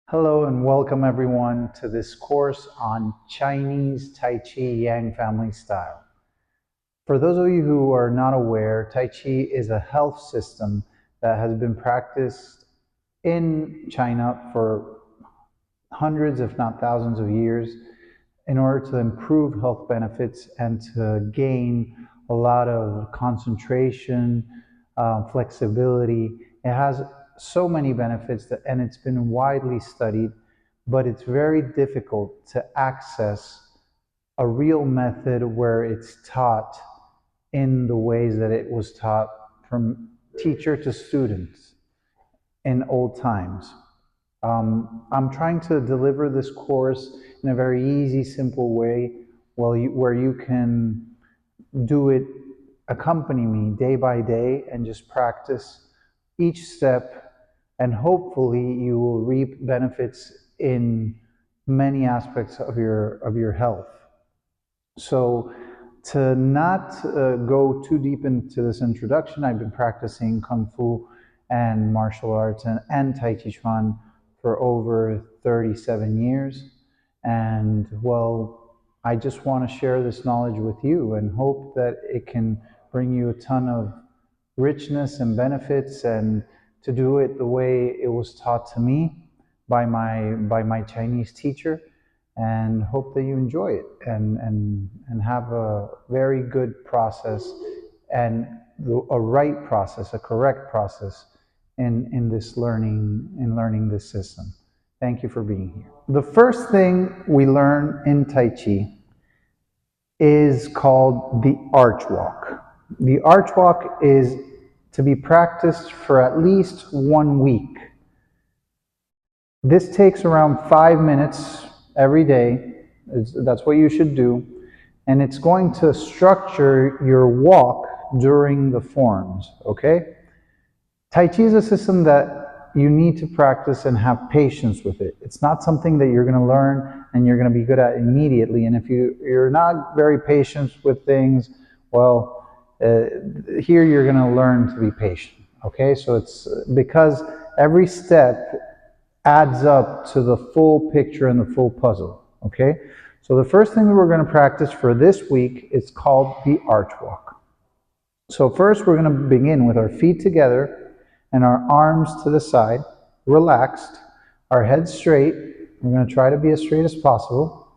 Hello and welcome everyone to this course on Chinese Tai Chi Yang Family Style. For those of you who are not aware, Tai Chi is a health system that has been practiced in China for hundreds, if not thousands of years in order to improve health benefits and to gain a lot of concentration, flexibility. It has so many benefits and it's been widely studied, but it's very difficult to access a real method where it's taught in the ways that it was taught from teacher to students in old times. I'm trying to deliver this course in a very easy, simple way where you can do it, accompany me day by day and just practice each step, and hopefully you will reap benefits in many aspects of your health. So to not go too deep into this introduction, I've been practicing Kung Fu and martial arts and Tai Chi Chuan for over 37 years. And well, I just want to share this knowledge with you and hope that it can bring you a ton of richness and benefits, and to do it the way it was taught to me by my Chinese teacher, and hope that you enjoy it and have a very good process and a right process, a correct process in this learning this system. Thank you for being here. The first thing we learn in Tai Chi is called the arch walk. The arch walk is to be practiced for at least 1 week. This takes around 5 minutes every day. That's what you should do. And it's going to structure your walk during the forms, okay? Tai Chi is a system that you need to practice and have patience with it. It's not something that you're going to learn and you're going to be good at immediately. And if you're not very patient with things, well, here you're going to learn to be patient, okay? So it's because every step adds up to the full picture and the full puzzle, okay? So the first thing that we're going to practice for this week is called the arch walk. So first we're going to begin with our feet together and our arms to the side, relaxed, our head straight. We're going to try to be as straight as possible.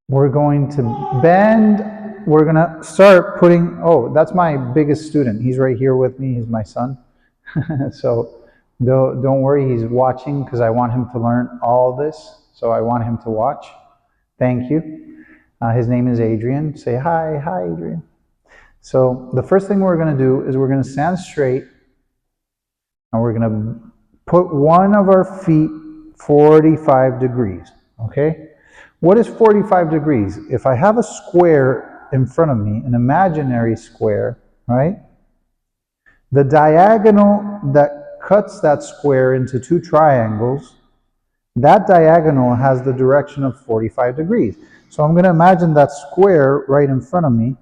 We're going to bend. We're going to start putting, oh, that's my biggest student. He's right here with me. He's my son. So don't worry, he's watching because I want him to learn all this. So I want him to watch. Thank you. His name is Adrian. Say hi. Hi, Adrian. So the first thing we're going to do is we're going to stand straight, and we're going to put one of our feet 45 degrees, okay? What is 45 degrees? If I have a square in front of me, an imaginary square, right? The diagonal that cuts that square into two triangles, that diagonal has the direction of 45 degrees. So I'm going to imagine that square right in front of me,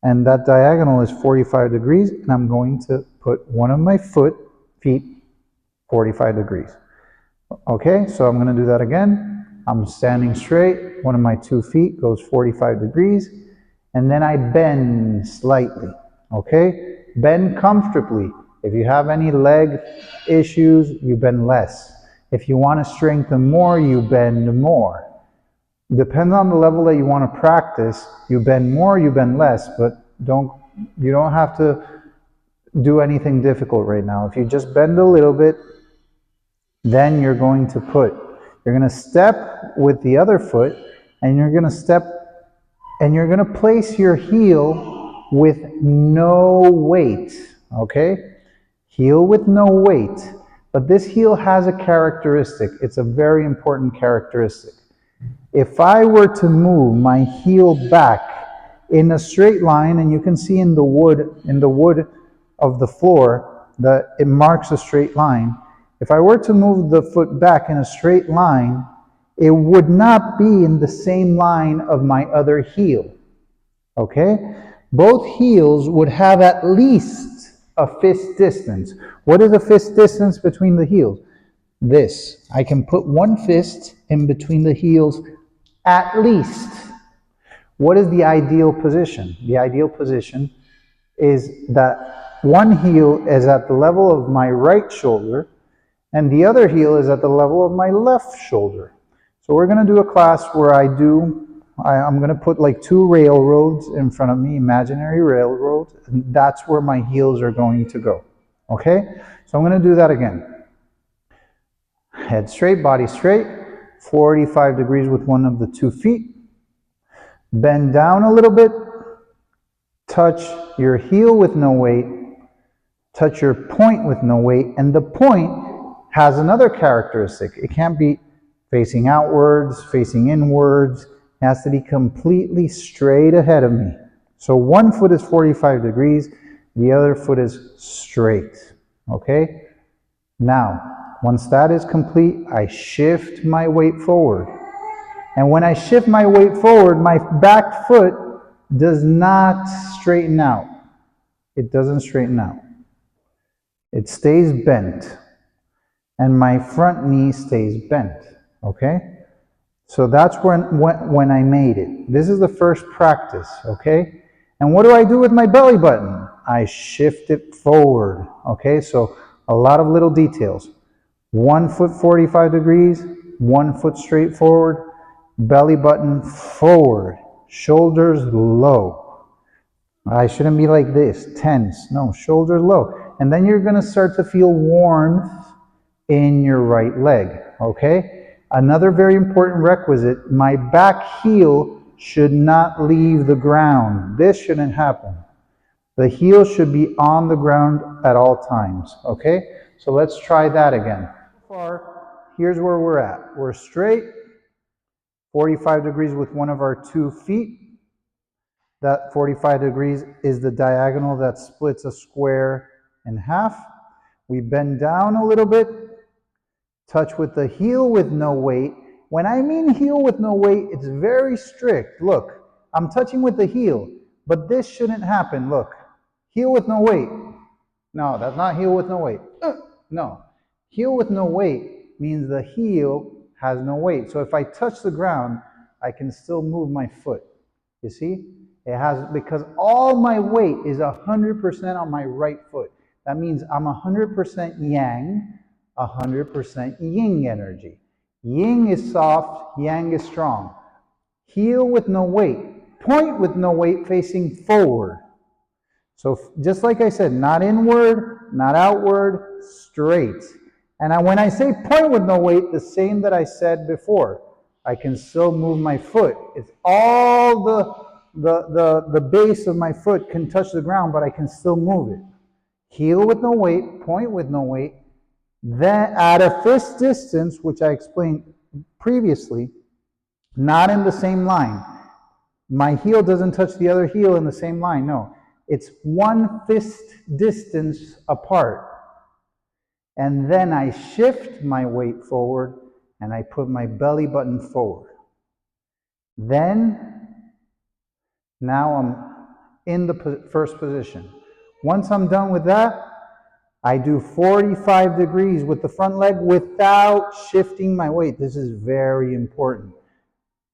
and that diagonal is 45 degrees, and I'm going to put one of my feet 45 degrees. Okay, so I'm going to do that again. I'm standing straight, one of my 2 feet goes 45 degrees, and then I bend slightly, okay? Bend comfortably. If you have any leg issues, you bend less. If you want to strengthen more, you bend more. Depending on the level that you want to practice, you bend more, you bend less, but you don't have to do anything difficult right now. If you just bend a little bit, then you're going to step with the other foot, and you're going to step, and you're going to place your heel with no weight, okay? Heel with no weight. But this heel has a characteristic. It's a very important characteristic. If I were to move my heel back in a straight line, and you can see in the wood of the floor that it marks a straight line. If I were to move the foot back in a straight line, it would not be in the same line of my other heel. Okay? Both heels would have at least a fist distance. What is a fist distance between the heels? this. I can put one fist in between the heels at least. What is the ideal position? The ideal position is that one heel is at the level of my right shoulder and the other heel is at the level of my left shoulder. So we're going to do a class where I'm going to put like two railroads in front of me, imaginary railroads, and that's where my heels are going to go. Okay? So I'm going to do that again. Head straight, body straight, 45 degrees with one of the 2 feet. Bend down a little bit, touch your heel with no weight, touch your point with no weight, and the point has another characteristic. It can't be facing outwards, facing inwards. It has to be completely straight ahead of me. So one foot is 45 degrees, the other foot is straight. Okay? Now, once that is complete, I shift my weight forward. And when I shift my weight forward, my back foot does not straighten out. It doesn't straighten out. It stays bent. And my front knee stays bent. Okay? So that's when I made it. This is the first practice. Okay? And what do I do with my belly button? I shift it forward. Okay? So a lot of little details. 1 foot 45 degrees, 1 foot straight forward, belly button forward, shoulders low. I shouldn't be like this, tense. No, shoulders low. And then you're going to start to feel warmth in your right leg, okay? Another very important requisite, my back heel should not leave the ground. This shouldn't happen. The heel should be on the ground at all times, okay? So let's try that again. So far, here's where we're at. We're straight, 45 degrees with one of our 2 feet. That 45 degrees is the diagonal that splits a square in half. We bend down a little bit, touch with the heel with no weight. When I mean heel with no weight, it's very strict. Look, I'm touching with the heel, but this shouldn't happen. Look, heel with no weight. No, that's not heel with no weight. No. Heel with no weight means the heel has no weight. So if I touch the ground, I can still move my foot. You see? It has, because all my weight is 100% on my right foot. That means I'm 100% yang, 100% yin energy. Yin is soft, yang is strong. Heel with no weight, point with no weight facing forward. So just like I said, not inward, not outward, straight. And when I say point with no weight, the same that I said before. I can still move my foot. It's all the base of my foot can touch the ground, but I can still move it. Heel with no weight, point with no weight. Then at a fist distance, which I explained previously, not in the same line. My heel doesn't touch the other heel in the same line, no. It's one fist distance apart. And then I shift my weight forward and I put my belly button forward. Then, now I'm in the first position. Once I'm done with that, I do 45 degrees with the front leg without shifting my weight. This is very important.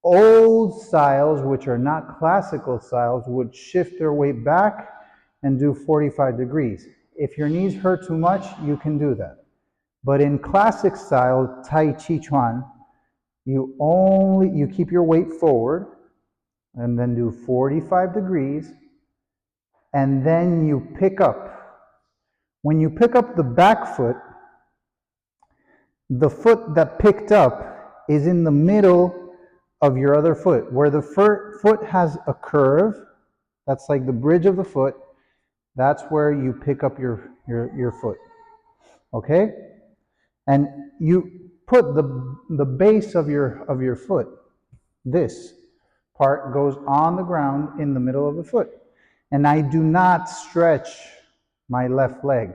Old styles, which are not classical styles, would shift their weight back and do 45 degrees. If your knees hurt too much, you can do that. But in classic style, Tai Chi Chuan, you keep your weight forward and then do 45 degrees and then you pick up. When you pick up the back foot, the foot that picked up is in the middle of your other foot. Where the foot has a curve, that's like the bridge of the foot, that's where you pick up your foot. Okay? And you put the base of your foot, this part goes on the ground in the middle of the foot. And I do not stretch my left leg.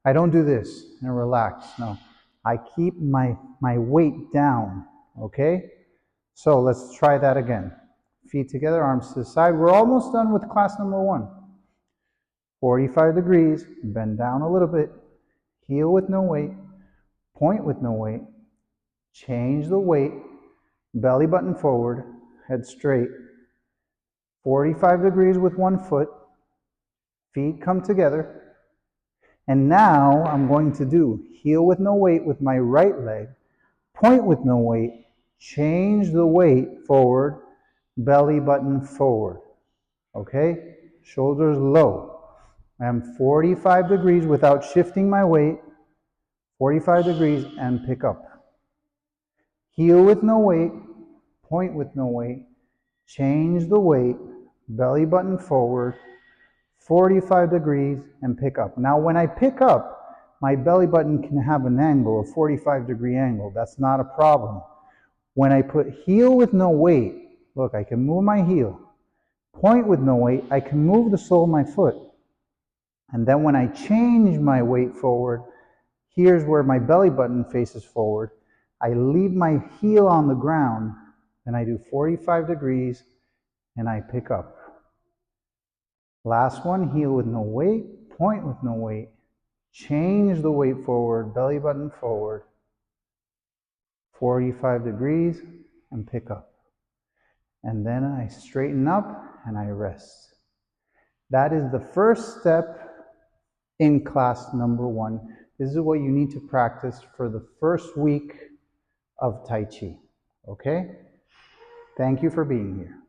I don't do this and relax. No. I keep my weight down. Okay? So let's try that again. Feet together, arms to the side. We're almost done with class number 1. 45 degrees, bend down a little bit, heel with no weight, point with no weight, change the weight, belly button forward, head straight, 45 degrees with one foot, feet come together, and now I'm going to do heel with no weight with my right leg, point with no weight, change the weight forward, belly button forward, okay? Shoulders low. I am 45 degrees without shifting my weight, 45 degrees, and pick up. Heel with no weight, point with no weight, change the weight, belly button forward, 45 degrees, and pick up. Now when I pick up, my belly button can have an angle, a 45-degree angle. That's not a problem. When I put heel with no weight, look, I can move my heel. Point with no weight, I can move the sole of my foot. And then when I change my weight forward, here's where my belly button faces forward. I leave my heel on the ground, and I do 45 degrees, and I pick up. Last one, heel with no weight, point with no weight, change the weight forward, belly button forward, 45 degrees, and pick up. And then I straighten up and I rest. That is the first step in class number 1. This is what you need to practice for the first week of Tai Chi. Okay? Thank you for being here.